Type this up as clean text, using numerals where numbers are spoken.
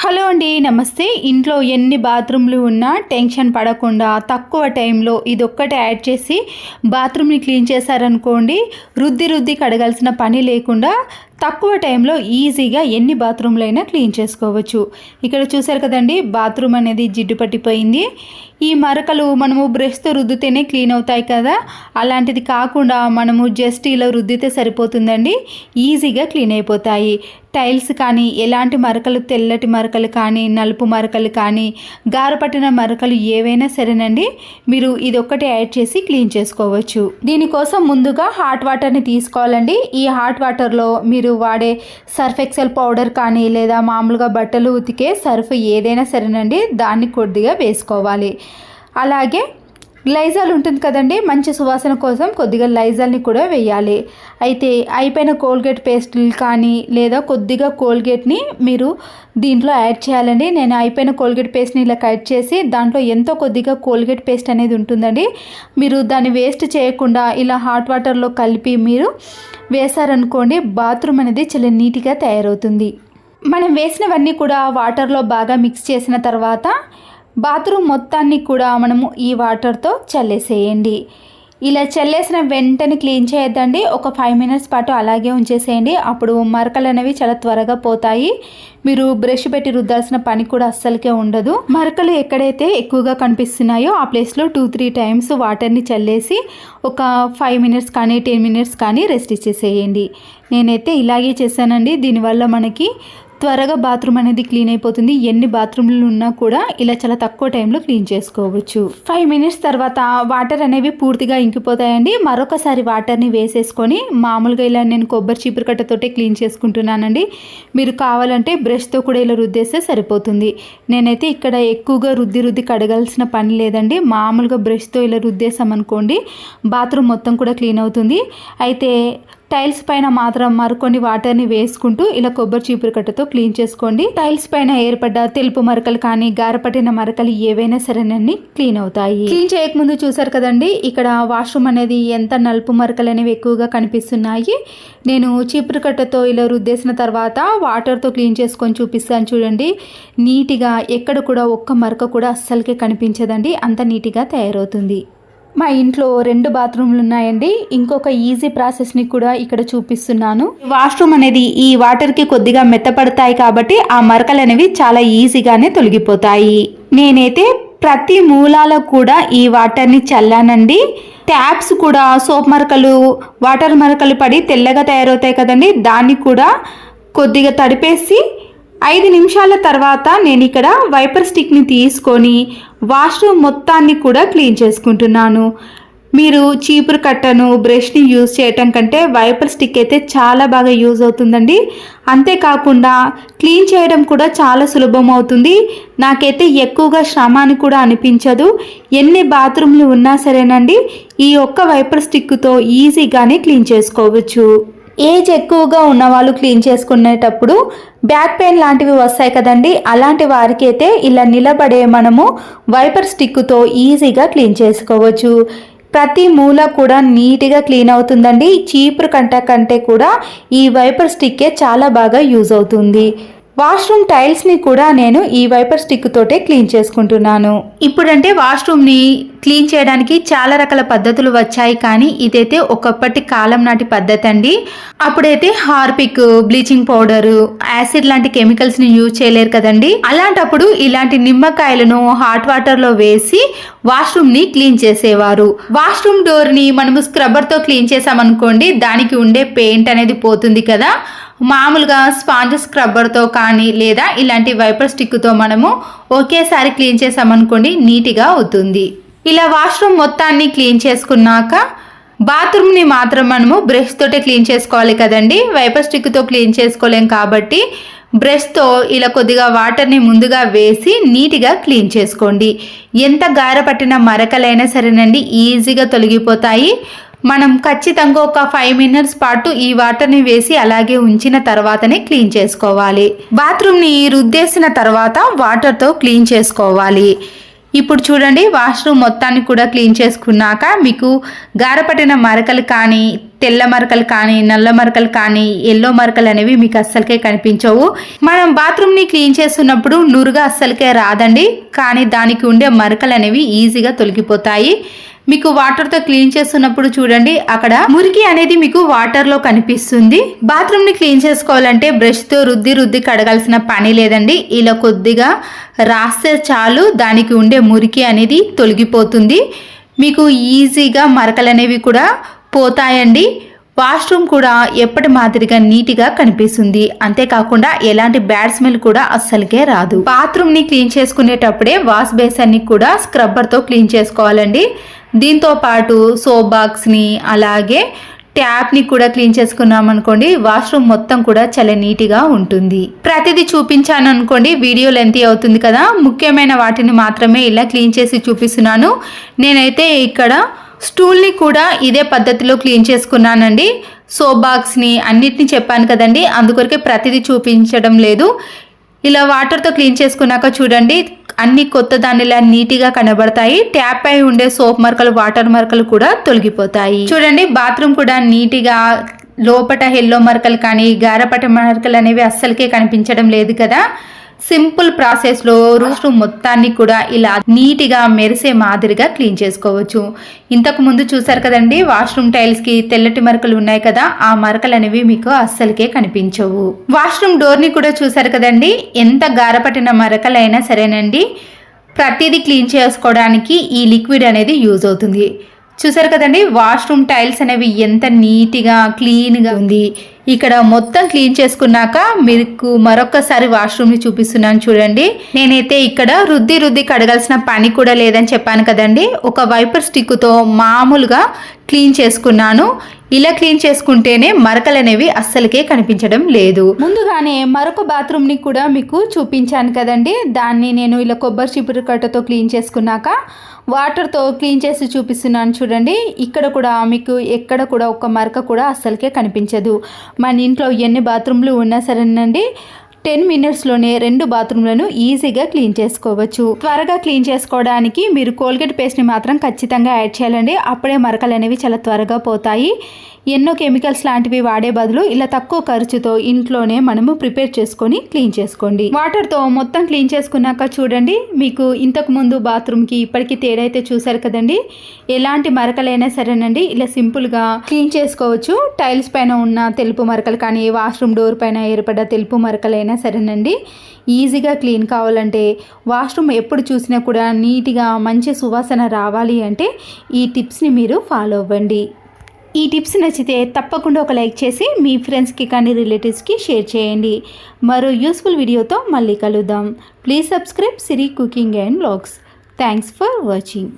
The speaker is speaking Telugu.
హలో అండి, నమస్తే. ఇంట్లో ఎన్ని బాత్రూమ్లు ఉన్నా టెన్షన్ పడకుండా తక్కువ టైంలో ఇదొక్కటి యాడ్ చేసి బాత్రూమ్ని క్లీన్ చేశారనుకోండి, రుద్ది కడగాల్సిన పని లేకుండా తక్కువ టైంలో ఈజీగా ఎన్ని బాత్రూమ్లైనా క్లీన్ చేసుకోవచ్చు. ఇక్కడ చూసారు కదండి, బాత్రూమ్ అనేది జిడ్డు పట్టిపోయింది. ఈ మరకలు మనము బ్రష్తో రుద్దితేనే క్లీన్ అవుతాయి కదా, అలాంటిది కాకుండా మనము జస్ట్ ఇలా రుద్దితే సరిపోతుందండి, ఈజీగా క్లీన్ అయిపోతాయి. టైల్స్ కానీ ఎలాంటి మరకలు, తెల్లటి మరకలు కానీ, నలుపు మరకలు కానీ, గారపట్టిన మరకలు ఏవైనా సరేనండి, మీరు ఇదొక్కటి యాడ్ చేసి క్లీన్ చేసుకోవచ్చు. దీనికోసం ముందుగా హాట్ వాటర్ని తీసుకోవాలండి. ఈ హాట్ వాటర్లో మీరు వాడే సర్ఫ్ ఎక్సెల్ పౌడర్ కానీ లేదా మామూలుగా బట్టలు ఉతికే సర్ఫ్ ఏదైనా సరేనండి, దాన్ని కొద్దిగా వేసుకోవాలి. అలాగే లైజాల్ ఉంటుంది కదండి, మంచి సువాసన కోసం కొద్దిగా లైజాల్ని కూడా వేయాలి. అయితే అయిపోయిన కోల్గేట్ పేస్టులు కానీ లేదా కొద్దిగా కోల్గేట్ని మీరు దీంట్లో యాడ్ చేయాలండి. నేను అయిపోయిన కోల్గేట్ పేస్ట్ని ఇలా కట్ చేసి దాంట్లో ఎంతో కొద్దిగా కోల్గేట్ పేస్ట్ అనేది ఉంటుందండి. మీరు దాన్ని వేస్ట్ చేయకుండా ఇలా హాట్ వాటర్లో కలిపి మీరు వేసారనుకోండి, బాత్రూమ్ అనేది చాలా నీట్గా తయారవుతుంది. మనం వేసినవన్నీ కూడా వాటర్లో బాగా మిక్స్ చేసిన తర్వాత బాత్రూమ్ మొత్తాన్ని కూడా మనము ఈ వాటర్తో చల్లేసేయండి. ఇలా చల్లేసిన వెంటనే క్లీన్ చేయొద్దండి, ఒక 5 మినిట్స్ పాటు అలాగే ఉంచేసేయండి. అప్పుడు మరకలు అనేవి చాలా త్వరగా పోతాయి. మీరు బ్రష్ పెట్టి రుద్దాల్సిన పని కూడా అస్సలకే ఉండదు. మరకలు ఎక్కడైతే ఎక్కువగా కనిపిస్తున్నాయో ఆ ప్లేస్లో 2-3 టైమ్స్ వాటర్ని చల్లేసి ఒక 5 మినిట్స్ కానీ 10 మినిట్స్ కానీ రెస్ట్ ఇచ్చేసేయండి. నేనైతే ఇలాగే చేశానండి. దీనివల్ల మనకి త్వరగా బాత్రూమ్ అనేది క్లీన్ అయిపోతుంది. ఎన్ని బాత్రూమ్లు ఉన్నా కూడా ఇలా చాలా తక్కువ టైంలో క్లీన్ చేసుకోవచ్చు. 5 మినిట్స్ తర్వాత వాటర్ అనేవి పూర్తిగా ఇంకిపోతాయండి. మరొకసారి వాటర్ని వేసేసుకొని మామూలుగా ఇలా నేను కొబ్బరి చీపురు కట్టతోటే క్లీన్ చేసుకుంటున్నానండి. మీరు కావాలంటే బ్రష్తో కూడా ఇలా రుద్దేస్తే సరిపోతుంది. నేనైతే ఇక్కడ ఎక్కువగా రుద్ది కడగాల్సిన పని లేదండి. మామూలుగా బ్రష్తో ఇలా రుద్దేసామనుకోండి, బాత్రూమ్ మొత్తం కూడా క్లీన్ అవుతుంది. అయితే టైల్స్ పైన మాత్రం మరికొన్ని వాటర్ని వేసుకుంటూ ఇలా కొబ్బరి చీపురు కట్టతో క్లీన్ చేసుకోండి. టైల్స్ పైన ఏర్పడ్డ తెలుపు మరకలు కానీ గారపట్టిన మరకలు ఏవైనా సరేనండి క్లీన్ అవుతాయి. క్లీన్ చేయకముందు చూసారు కదండి, ఇక్కడ వాష్రూమ్ అనేది ఎంత నలుపు మరకలు అనేవి ఎక్కువగా కనిపిస్తున్నాయి. నేను చీపురు కట్టతో ఇలా రుద్దేసిన తర్వాత వాటర్తో క్లీన్ చేసుకొని చూపిస్తాను చూడండి. నీట్గా ఎక్కడ కూడా ఒక్క మరక కూడా అస్సలకే కనిపించదండి, అంత నీట్గా తయారవుతుంది. మా ఇంట్లో 2 బాత్రూమ్లు ఉన్నాయండి. ఇంకొక ఈజీ ప్రాసెస్ని కూడా ఇక్కడ చూపిస్తున్నాను. వాష్రూమ్ అనేది ఈ వాటర్కి కొద్దిగా మెత్తపడతాయి కాబట్టి ఆ మరకలు అనేవి చాలా ఈజీగానే తొలగిపోతాయి. నేనైతే ప్రతి మూలాలో కూడా ఈ వాటర్ని చల్లానండి. ట్యాప్స్ కూడా సోప్ మరకలు, వాటర్ మరకలు పడి తెల్లగా తయారవుతాయి కదండి, దాన్ని కూడా కొద్దిగా తడిపేసి 5 నిమిషాల తర్వాత నేను ఇక్కడ వైపర్ స్టిక్ని తీసుకొని వాష్రూమ్ మొత్తాన్ని కూడా క్లీన్ చేసుకుంటున్నాను. మీరు చీపురు కట్టను బ్రష్ని యూజ్ చేయటం కంటే వైపర్ స్టిక్ అయితే చాలా బాగా యూజ్ అవుతుందండి. అంతేకాకుండా క్లీన్ చేయడం కూడా చాలా సులభం అవుతుంది. నాకైతే ఎక్కువగా శ్రమ అని కూడా అనిపించదు. ఎన్ని బాత్రూమ్లు ఉన్నా సరేనండి, ఈ ఒక్క వైపర్ స్టిక్తో ఈజీగానే క్లీన్ చేసుకోవచ్చు. ఏజ్ ఎక్కువగా ఉన్న వాళ్ళు క్లీన్ చేసుకునేటప్పుడు బ్యాక్ పెయిన్ లాంటివి వస్తాయి కదండి, అలాంటి వారికి అయితే ఇలా నిలబడే మనము వైపర్ స్టిక్తో ఈజీగా క్లీన్ చేసుకోవచ్చు. ప్రతి మూల కూడా నీట్గా క్లీన్ అవుతుందండి. చీపురు కంటే కూడా ఈ వైపర్ స్టిక్కే చాలా బాగా యూజ్ అవుతుంది. వాష్రూమ్ టైల్స్ని కూడా నేను ఈ వైపర్ స్టిక్ తోటే క్లీన్ చేసుకుంటున్నాను. ఇప్పుడంటే వాష్రూమ్ని క్లీన్ చేయడానికి చాలా రకాల పద్ధతులు వచ్చాయి, కానీ ఇదైతే ఒకప్పటి కాలం నాటి పద్ధతి అండి. అప్పుడైతే హార్పిక్, బ్లీచింగ్ పౌడర్, యాసిడ్ లాంటి కెమికల్స్ని యూజ్ చేయలేరు కదండి. అలాంటప్పుడు ఇలాంటి నిమ్మకాయలను హాట్ వాటర్లో వేసి వాష్రూమ్ని క్లీన్ చేసేవారు. వాష్రూమ్ డోర్ని మనము స్క్రబ్బర్తో క్లీన్ చేసామనుకోండి, దానికి ఉండే పెయింట్ అనేది పోతుంది కదా. మామూలుగా స్పాంజ్ స్క్రబ్బర్తో కానీ లేదా ఇలాంటి వైపర్ స్టిక్తో మనము ఒకేసారి క్లీన్ చేసామనుకోండి, నీట్గా అవుతుంది. ఇలా వాష్రూమ్ మొత్తాన్ని క్లీన్ చేసుకున్నాక బాత్రూమ్ని మాత్రం మనము బ్రష్ తోటే క్లీన్ చేసుకోవాలి కదండి. వైపర్ స్టిక్తో క్లీన్ చేసుకోలేం కాబట్టి బ్రష్తో ఇలా కొద్దిగా వాటర్ని ముందుగా వేసి నీట్గా క్లీన్ చేసుకోండి. ఎంత గారపట్టిన మరకలైనా సరేనండి, ఈజీగా తొలగిపోతాయి. మనం ఖచ్చితంగా ఒక 5 మినిట్స్ పాటు ఈ వాటర్ని వేసి అలాగే ఉంచిన తర్వాతనే క్లీన్ చేసుకోవాలి. బాత్రూమ్ని రుద్దేసిన తర్వాత వాటర్తో క్లీన్ చేసుకోవాలి. ఇప్పుడు చూడండి, వాష్రూమ్ మొత్తాన్ని కూడా క్లీన్ చేసుకున్నాక మీకు గారపట్టిన మరకలు కానీ తెల్ల మరకలు కానీ నల్ల మరకలు కానీ ఎల్లో మరకలు అనేవి మీకు అస్సలకే కనిపించవు. మనం బాత్రూమ్ని క్లీన్ చేస్తున్నప్పుడు నురుగా అస్సలకే రాదండి, కానీ దానికి ఉండే మరకలు అనేవి ఈజీగా తొలగిపోతాయి. మీకు వాటర్తో క్లీన్ చేస్తున్నప్పుడు చూడండి, అక్కడ మురికి అనేది మీకు వాటర్లో కనిపిస్తుంది. బాత్రూమ్ని క్లీన్ చేసుకోవాలంటే బ్రష్తో రుద్ది కడగాల్సిన పని లేదండి. ఇలా కొద్దిగా రాస్తే చాలు, దానికి ఉండే మురికి అనేది తొలగిపోతుంది. మీకు ఈజీగా మరకలు అనేవి కూడా పోతాయండి. వాష్రూమ్ కూడా ఎప్పటి మాదిరిగా నీట్గా కనిపిస్తుంది. అంతేకాకుండా ఎలాంటి బ్యాడ్ స్మెల్ కూడా అస్సలకే రాదు. బాత్రూమ్ని క్లీన్ చేసుకునేటప్పుడే వాష్ బేసిన్ని కూడా స్క్రబ్బర్తో క్లీన్ చేసుకోవాలండి. దీంతో పాటు సోప్ బాక్స్ని అలాగే ట్యాప్ని కూడా క్లీన్ చేసుకున్నాం అనుకోండి, వాష్రూమ్ మొత్తం కూడా చాలా నీట్గా ఉంటుంది. ప్రతిదీ చూపించాను అనుకోండి, వీడియో లెంతీ అవుతుంది కదా. ముఖ్యమైన వాటిని మాత్రమే ఇలా క్లీన్ చేసి చూపిస్తున్నాను. నేనైతే ఇక్కడ స్టూల్ని కూడా ఇదే పద్ధతిలో క్లీన్ చేసుకున్నానండి. సోప్ బాక్స్ని అన్నిటిని చెప్పాను కదండి, అందుకొరకే ప్రతిదీ చూపించడం లేదు. ఇలా వాటర్తో క్లీన్ చేసుకున్నాక చూడండి, అన్ని కొత్త దానిలా నీట్గా కనబడతాయి. ట్యాప్ పై ఉండే సోప్ మరకలు, వాటర్ మరకలు కూడా తొలగిపోతాయి. చూడండి, బాత్రూమ్ కూడా నీట్గా లోపట ఎల్లో మరకలు కానీ గారపట మరకలు అనేవి అస్సలకే కనిపించడం లేదు కదా. సింపుల్ ప్రాసెస్లో వాష్రూమ్ మొత్తాన్ని కూడా ఇలా నీట్గా మెరిసే మాదిరిగా క్లీన్ చేసుకోవచ్చు. ఇంతకు ముందు చూసారు కదండి, వాష్రూమ్ టైల్స్కి తెల్లటి మరకలు ఉన్నాయి కదా, ఆ మరకలు అనేవి మీకు అస్సలకే కనిపించవు. వాష్రూమ్ డోర్ని కూడా చూసారు కదండి, ఎంత గారపట్టిన మరకలైనా సరేనండి, ప్రతిదీ క్లీన్ చేసుకోవడానికి ఈ లిక్విడ్ అనేది యూజ్ అవుతుంది. చూసారు కదండి, వాష్రూమ్ టైల్స్ అనేవి ఎంత నీట్గా క్లీన్గా ఉంది. ఇక్కడ మొత్తం క్లీన్ చేసుకున్నాక మీకు మరొకసారి వాష్రూమ్ని చూపిస్తున్నాను చూడండి. నేనైతే ఇక్కడ రుద్ది కడగాల్సిన పని కూడా లేదని చెప్పాను కదండి. ఒక వైపర్ స్టిక్తో మామూలుగా క్లీన్ చేసుకున్నాను. ఇలా క్లీన్ చేసుకుంటేనే మరకలు అనేవి అస్సలకే కనిపించడం లేదు. ముందుగానే మరొక బాత్రూమ్ని కూడా మీకు చూపించాను కదండి, దాన్ని నేను ఇలా కొబ్బరి చీపురు కట్టతో క్లీన్ చేసుకున్నాక వాటర్తో క్లీన్ చేసి చూపిస్తున్నాను చూడండి. ఇక్కడ కూడా మీకు ఎక్కడ కూడా ఒక మరక కూడా అస్సలకే కనిపించదు. మన ఇంట్లో ఎన్ని బాత్రూమ్లు ఉన్నా సరేనండి, 10 మినిట్స్లోనే 2 బాత్రూమ్లను ఈజీగా క్లీన్ చేసుకోవచ్చు. త్వరగా క్లీన్ చేసుకోవడానికి మీరు కోల్గేట్ పేస్ట్ని మాత్రం ఖచ్చితంగా యాడ్ చేయాలండి. అప్పుడే మరకలు అనేవి చాలా త్వరగా పోతాయి. ఎన్నో కెమికల్స్ లాంటివి వాడే బదులు ఇలా తక్కువ ఖర్చుతో ఇంట్లోనే మనము ప్రిపేర్ చేసుకొని క్లీన్ చేసుకోండి. వాటర్తో మొత్తం క్లీన్ చేసుకున్నాక చూడండి, మీకు ఇంతకు ముందు బాత్రూమ్కి ఇప్పటికీ తేడా అయితే చూసారు కదండి. ఎలాంటి మరకలైనా సరేనండి ఇలా సింపుల్గా క్లీన్ చేసుకోవచ్చు. టైల్స్ పైన ఉన్న తెలుపు మరకలు కానీ, వాష్రూమ్ డోర్ పైన ఏర్పడ్డ తెలుపు మరకలైనా సరేనండి, ఈజీగా క్లీన్ కావాలంటే, వాష్రూమ్ ఎప్పుడు చూసినా కూడా నీట్గా మంచి సువాసన రావాలి అంటే ఈ టిప్స్ని మీరు ఫాలో అవ్వండి. ఈ టిప్స్ నచ్చితే తప్పకుండా ఒక లైక్ చేసి మీ ఫ్రెండ్స్కి కానీ రిలేటివ్స్కి షేర్ చేయండి. మరో యూస్ఫుల్ వీడియోతో మళ్ళీ కలుద్దాం. Please subscribe Siri cooking and vlogs. Thanks for watching.